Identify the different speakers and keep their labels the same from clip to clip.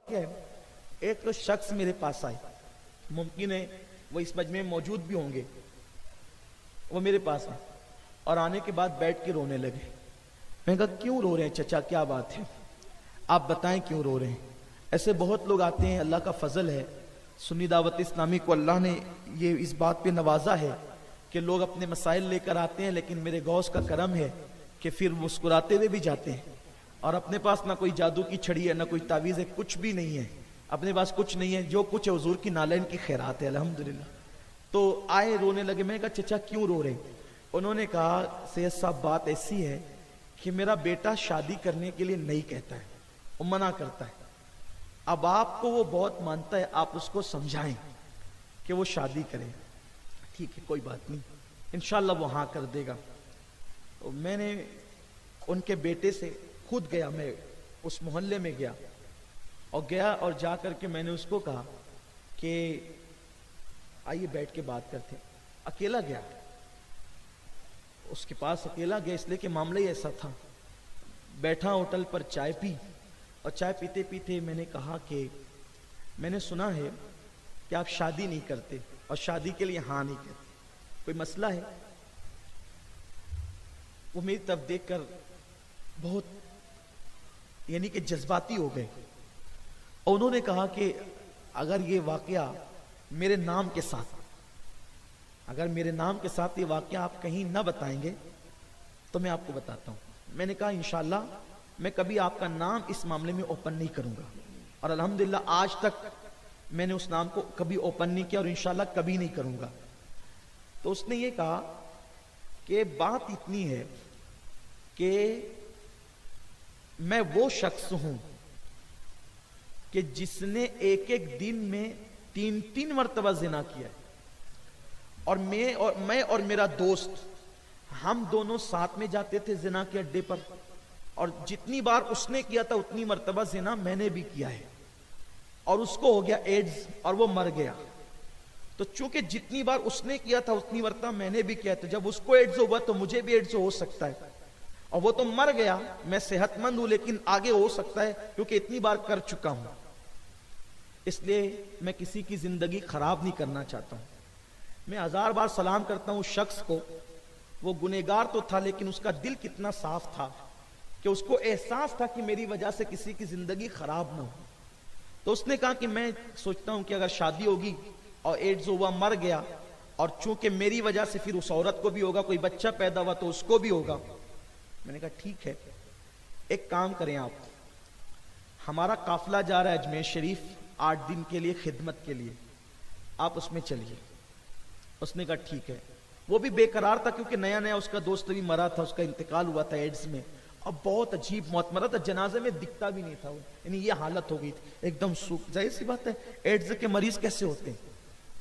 Speaker 1: क्या है, एक शख्स मेरे पास आए, मुमकिन है वो इस मजमे में मौजूद भी होंगे। वो मेरे पास आए और आने के बाद बैठ के रोने लगे। मैंने कहा क्यों रो रहे हैं चचा, क्या बात है, आप बताएं क्यों रो रहे हैं। ऐसे बहुत लोग आते हैं, अल्लाह का फजल है, सुन्नी दावत इस्लामी को अल्लाह ने ये इस बात पे नवाजा है कि लोग अपने मसाइल लेकर आते हैं, लेकिन मेरे गौस का करम है कि फिर मुस्कुराते हुए भी जाते हैं। और अपने पास ना कोई जादू की छड़ी है, ना कोई तावीज़ है, कुछ भी नहीं है, अपने पास कुछ नहीं है, जो कुछ है हुजूर की नालैन की खैरात है, अल्हम्दुलिल्लाह। तो आए, रोने लगे। मैंने कहा चचा क्यों रो रहे हैं। उन्होंने कहा सैयद साहब बात ऐसी है कि मेरा बेटा शादी करने के लिए नहीं कहता है, वो मना करता है। अब आपको वो बहुत मानता है, आप उसको समझाएं कि वो शादी करे। ठीक है कोई बात नहीं, इंशाल्लाह वो हाँ कर देगा। तो मैंने उनके बेटे से खुद गया, मैं उस मोहल्ले में गया और जा करके मैंने उसको कहा कि आइए बैठ के बात करते हैं। अकेला गया, उसके पास अकेला गया इसलिए कि मामला ही ऐसा था। बैठा होटल पर, चाय पी, और चाय पीते पीते मैंने कहा कि मैंने सुना है कि आप शादी नहीं करते और शादी के लिए हाँ नहीं कहते, कोई मसला है। वो मेरी तरफ देखकर बहुत यानी कि जज्बाती हो गए और उन्होंने कहा कि अगर ये वाकया मेरे नाम के साथ, अगर मेरे नाम के साथ ये वाकया आप कहीं ना बताएंगे तो मैं आपको बताता हूं। मैंने कहा इंशाल्लाह मैं कभी आपका नाम इस मामले में ओपन नहीं करूंगा, और अल्हम्दुलिल्लाह आज तक मैंने उस नाम को कभी ओपन नहीं किया और इंशाल्लाह कभी नहीं करूंगा। तो उसने ये कहा कि बात इतनी है कि मैं वो शख्स हूं कि जिसने एक एक दिन में 3-3 मरतबा जिना किया, और मैं और मेरा दोस्त हम दोनों साथ में जाते थे जिना के अड्डे पर, और जितनी बार उसने किया था उतनी मरतबा जिना मैंने भी किया है, और उसको हो गया एड्स और वो मर गया। तो चूंकि जितनी बार उसने किया था उतनी मरतबा मैंने भी किया था, जब उसको एड्स हुआ तो मुझे भी एड्स हो सकता है, और वो तो मर गया, मैं सेहतमंद हूं लेकिन आगे हो सकता है क्योंकि इतनी बार कर चुका हूं। इसलिए मैं किसी की जिंदगी खराब नहीं करना चाहता हूं। मैं 1000 बार सलाम करता हूं उस शख्स को, वो गुनहगार तो था लेकिन उसका दिल कितना साफ था कि उसको एहसास था कि मेरी वजह से किसी की जिंदगी खराब ना हो। तो उसने कहा कि मैं सोचता हूं कि अगर शादी होगी और एड्स हुआ, मर गया, और चूंकि मेरी वजह से फिर उस औरत को भी होगा, कोई बच्चा पैदा हुआ तो उसको भी होगा। मैंने कहा ठीक है, एक काम करें आप, हमारा काफिला जा रहा है अजमेर शरीफ 8 दिन के लिए खिदमत के लिए, आप उसमें चलिए। उसने कहा ठीक है। वो भी बेकरार था क्योंकि नया नया उसका दोस्त भी मरा था, उसका इंतकाल हुआ था एड्स में, अब बहुत अजीब मौत मरा था, जनाजे में दिखता भी नहीं था वो, यानी ये हालत हो गई थी एकदम सूख। जाहिर सी बात है एड्स के मरीज कैसे होते हैं,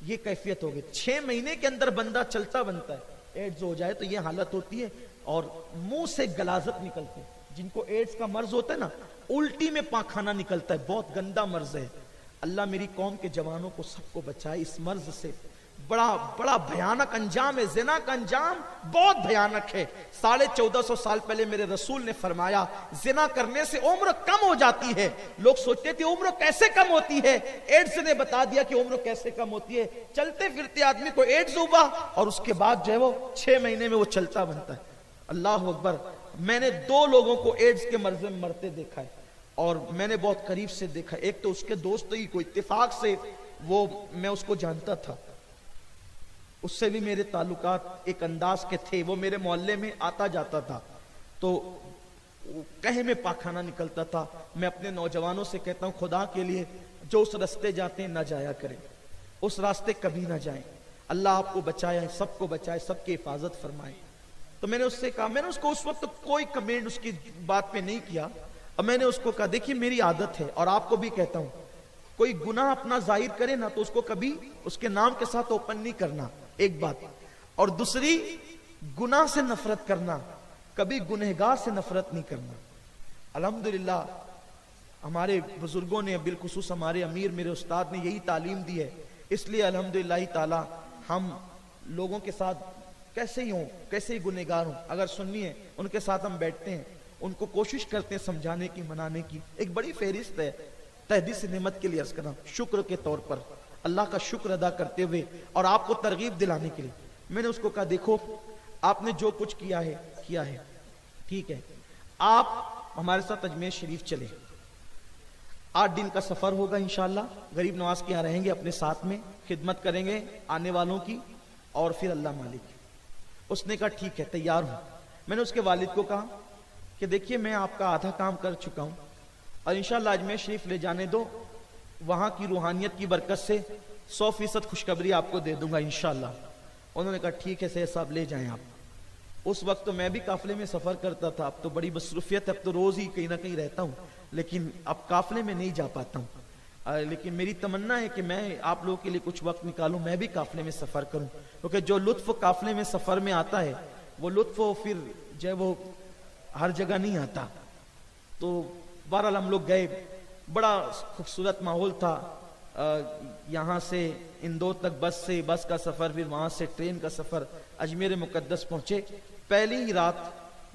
Speaker 1: ये कैफियत हो गई। 6 महीने के अंदर बंदा चलता बनता है, एड्स हो जाए तो ये हालत होती है, और मुंह से गलाजत निकलती है। जिनको एड्स का मर्ज होता है ना, उल्टी में पाखाना निकलता है, बहुत गंदा मर्ज है। अल्लाह मेरी कौम के जवानों को सबको बचाए इस मर्ज से। बड़ा बड़ा भयानक अंजाम है, जिना का अंजाम बहुत भयानक है। 1450 साल पहले मेरे रसूल ने फरमाया जिना करने से उम्र कम हो जाती है। लोग सोचते थे उम्र कैसे कम होती है, एड्स ने बता दिया कि उम्र कैसे कम होती है। चलते फिरते आदमी को एड्स हुआ और उसके बाद जो है वो 6 महीने में वो चलता बनता है। अल्लाह अकबर। मैंने 2 लोगों को एड्स के मर्ज में मरते देखा है, और मैंने बहुत करीब से देखा। एक तो उसके दोस्त ही को इत्तेफाक से वो, मैं उसको जानता था, उससे भी मेरे ताल्लुकात एक अंदाज के थे, वो मेरे मोहल्ले में आता जाता था, तो कहे में पाखाना निकलता था। मैं अपने नौजवानों से कहता हूं खुदा के लिए जो उस रास्ते जाते हैं ना जाया करें, उस रास्ते कभी ना जाएं। अल्लाह आपको बचाए, सबको बचाए, सबकी हिफाजत फरमाए। तो मैंने उससे कहा, मैंने उसको उस वक्त कोई कमेंट उसकी बात पे नहीं किया, और मैंने उसको कहा देखिए मेरी आदत है, और आपको भी कहता हूं, कोई गुनाह अपना जाहिर करे ना तो उसको कभी उसके नाम के साथ ओपन नहीं करना, एक बात। और दूसरी, गुनाह से नफरत करना, कभी गुनहगार से नफरत नहीं करना। अल्हम्दुलिल्लाह हमारे बुजुर्गों ने, बिलखुसूस हमारे अमीर मेरे उस्ताद ने यही तालीम दी है, इसलिए अल्हम्दुलिल्लाह ताला हम लोगों के साथ कैसे ही हों, कैसे ही गुनहगार हों, अगर सुन्नी है उनके साथ हम बैठते हैं, उनको कोशिश करते हैं समझाने की, मनाने की। एक बड़ी फहरिस्त है, तहे दिल से नेमत के लिए अर्ज कर रहा हूं, शुक्र के तौर पर, अल्लाह का शुक्र अदा करते हुए और आपको तरगीब दिलाने के लिए। मैंने उसको कहा देखो आपने जो कुछ किया है ठीक है, आप हमारे साथ अजमेर शरीफ चले, 8 दिन का सफर होगा इंशाअल्लाह, गरीब नवाज के यहाँ रहेंगे, अपने साथ में खिदमत करेंगे आने वालों की, और फिर अल्लाह मालिक। उसने कहा ठीक है तैयार हूं। मैंने उसके वालिद को कहा कि देखिए मैं आपका आधा काम कर चुका हूं और इंशाअल्लाह अजमेर शरीफ ले जाने दो, वहां की रूहानियत की बरकत से 100% खुशखबरी आपको दे दूंगा इंशाअल्लाह। उन्होंने कहा ठीक है सैयद साहब ले जाएं आप। उस वक्त तो मैं भी काफिले में सफर करता था, अब तो बड़ी मसरूफियत है, अब तो रोज ही कहीं ना कहीं रहता हूं, लेकिन अब काफिले में नहीं जा पाता हूं। लेकिन मेरी तमन्ना है कि मैं आप लोगों के लिए कुछ वक्त निकालूं, मैं भी काफिले में सफर करूं, क्योंकि जो लुत्फ काफिले में सफर में आता है वो लुत्फ फिर जो है वो हर जगह नहीं आता। तो बहरहाल हम लोग गए, बड़ा खूबसूरत माहौल था। यहाँ से इंदौर तक बस का सफर, फिर वहां से ट्रेन का सफर, अजमेर मुकद्दस पहुंचे। पहली ही रात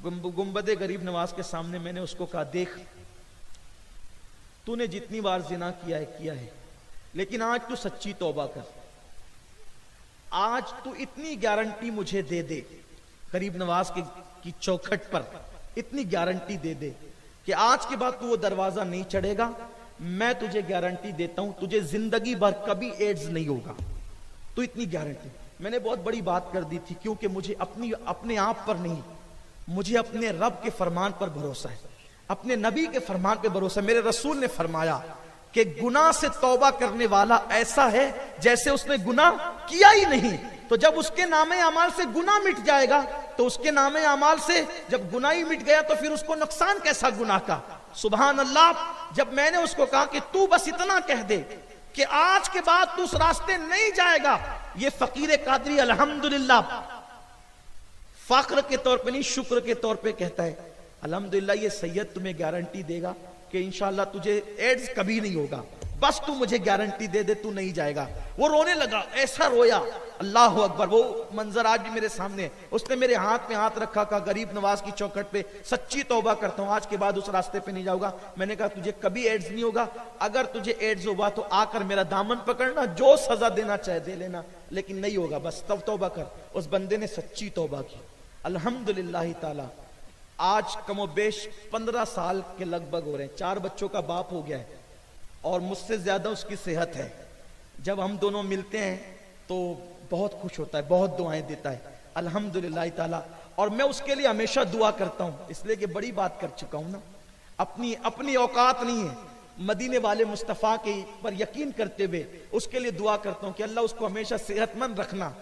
Speaker 1: गुंबदे गरीब नवाज के सामने मैंने उसको कहा देख तूने जितनी बार जिना किया है, लेकिन आज तू सच्ची तौबा कर, आज तू इतनी गारंटी मुझे दे दे, गरीब नवाज की चौखट पर इतनी गारंटी दे दे कि आज के बाद तू वो दरवाजा नहीं चढ़ेगा। मैं तुझे गारंटी देता हूं तुझे जिंदगी भर कभी एड्स नहीं होगा, तो इतनी गारंटी। मैंने बहुत बड़ी बात कर दी थी, क्योंकि मुझे अपने आप पर नहीं, मुझे अपने रब के फरमान पर भरोसा है, अपने नबी के फरमान पे भरोसा। मेरे रसूल ने फरमाया कि गुनाह से तौबा करने वाला ऐसा है जैसे उसने गुनाह किया ही नहीं। तो जब उसके नामे अमाल से गुनाह मिट जाएगा, तो उसके नामे अमाल से जब गुनाह ही मिट गया तो फिर उसको नुकसान कैसा गुनाह का। सुभान अल्लाह। जब मैंने उसको कहा कि तू बस इतना कह दे कि आज के बाद तू उस रास्ते नहीं जाएगा, ये फकीर कादरी अल्हम्दुलिल्लाह फख्र के तौर पे नहीं शुक्र के तौर पे कहता है, अल्हम्दुलिल्लाह ये सैयद तुम्हें गारंटी देगा कि इंशाअल्लाह तुझे एड्स कभी नहीं होगा, बस तू मुझे गारंटी दे दे, तू नहीं जाएगा। वो रोने लगा, ऐसा रोया, अल्लाह अकबर। वो मंजर आज भी मेरे सामने। उसने मेरे हाथ में हाथ रखा, कहा गरीब नवाज की चौखट पे सच्ची तौबा करता हूं, आज के बाद उस रास्ते पे नहीं जाऊंगा। मैंने कहा तुझे कभी एड्स नहीं होगा, अगर तुझे एड्स हुआ तो आकर मेरा दामन पकड़ना, जो सजा देना चाहे दे लेना, लेकिन नहीं होगा, बस तब तौबा कर। उस बंदे ने सच्ची तौबा की, अल्हम्दुलिल्लाह ताला। आज कमोबेश 15 साल के लगभग हो रहे हैं, 4 बच्चों का बाप हो गया है और मुझसे ज्यादा उसकी सेहत है। जब हम दोनों मिलते हैं तो बहुत खुश होता है, बहुत दुआएं देता है, अल्हम्दुलिल्लाह ताला। और मैं उसके लिए हमेशा दुआ करता हूं, इसलिए कि बड़ी बात कर चुका हूं ना, अपनी औकात नहीं है, मदीने वाले मुस्तफा के पर यकीन करते हुए उसके लिए दुआ करता हूं कि अल्लाह उसको हमेशा सेहतमंद रखना,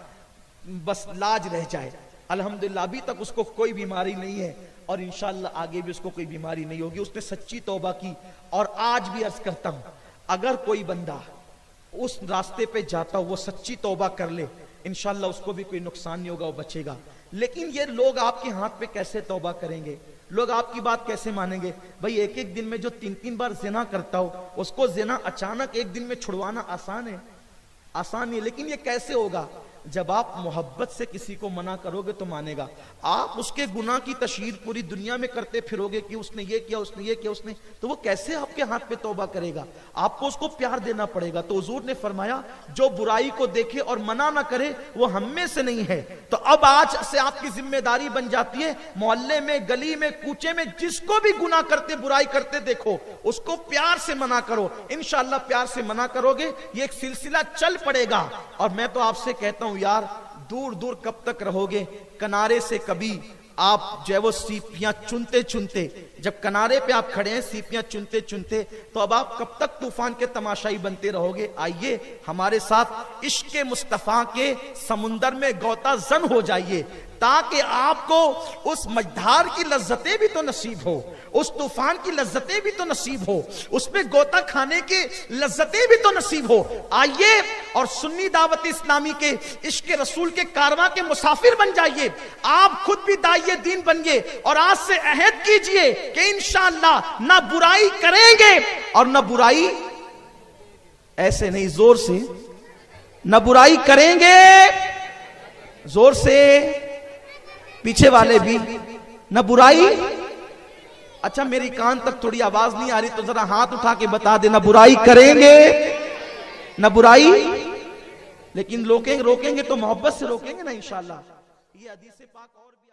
Speaker 1: बस लाज रह जाए। अल्हम्दुलिल्लाह अभी तक उसको कोई बीमारी नहीं है और इंशाअल्लाह आगे भी उसको कोई बीमारी नहीं होगी। उसने सच्ची तौबा की। और आज भी अर्ज करता हूं, अगर कोई बंदा उस रास्ते पे जाता हो, वो सच्ची तौबा कर ले, इंशाअल्लाह उसको भी कोई नुकसान नहीं होगा, वो बचेगा। लेकिन ये लोग आपके हाथ पे कैसे तौबा करेंगे, लोग आपकी बात कैसे मानेंगे? भाई एक एक दिन में जो 3-3 बार जिना करता हो, उसको जिना अचानक एक दिन में छुड़वाना आसान है? आसान नहीं। लेकिन ये कैसे होगा? जब आप मोहब्बत से किसी को मना करोगे तो मानेगा। आप उसके गुनाह की तशहीर पूरी दुनिया में करते फिरोगे कि उसने ये किया, उसने ये किया, उसने, तो वो कैसे आपके हाथ पे तौबा करेगा? आपको उसको प्यार देना पड़ेगा। तो हुजूर ने फरमाया जो बुराई को देखे और मना ना करे वो हम में से नहीं है। तो अब आज से आपकी जिम्मेदारी बन जाती है, मोहल्ले में, गली में, कूचे में जिसको भी गुनाह करते, बुराई करते देखो, उसको प्यार से मना करो। इंशाअल्लाह प्यार से मना करोगे, ये एक सिलसिला चल पड़ेगा। और मैं तो आपसे कहता हूं यार, दूर दूर कब तक रहोगे? किनारे से कभी आप जो है वो सीपियां चुनते चुनते, जब किनारे पे आप खड़े हैं सीपियां चुनते चुनते, तो अब आप कब तक तूफान के तमाशाई बनते रहोगे? आइए हमारे साथ इश्क मुस्तफा के समुंदर में गोता जन हो जाइए, ताकि आपको उस मझधार की लज्जतें भी तो नसीब हो, उस तूफान की लज्जतें भी तो नसीब हो, उसमें गोता खाने की लज्जतें भी तो नसीब हो। आइए और सुन्नी दावत इस्लामी के इश्क रसूल के कारवां के मुसाफिर बन जाइए। आप खुद भी दाइए दीन बनिए और आज से अहद कीजिए कि इंशाअल्लाह ना बुराई करेंगे और ना बुराई, ऐसे नहीं, जोर से, ना बुराई करेंगे, जोर से, पीछे वाले भी, न बुराई अच्छा मेरी कान तक थोड़ी आवाज नहीं आ रही तो जरा हाथ उठा के बता देना बुराई करेंगे ना बुराई, लेकिन रोकेंगे तो मोहब्बत से रोकेंगे ना इंशाअल्लाह। ये हदीस पाक और भी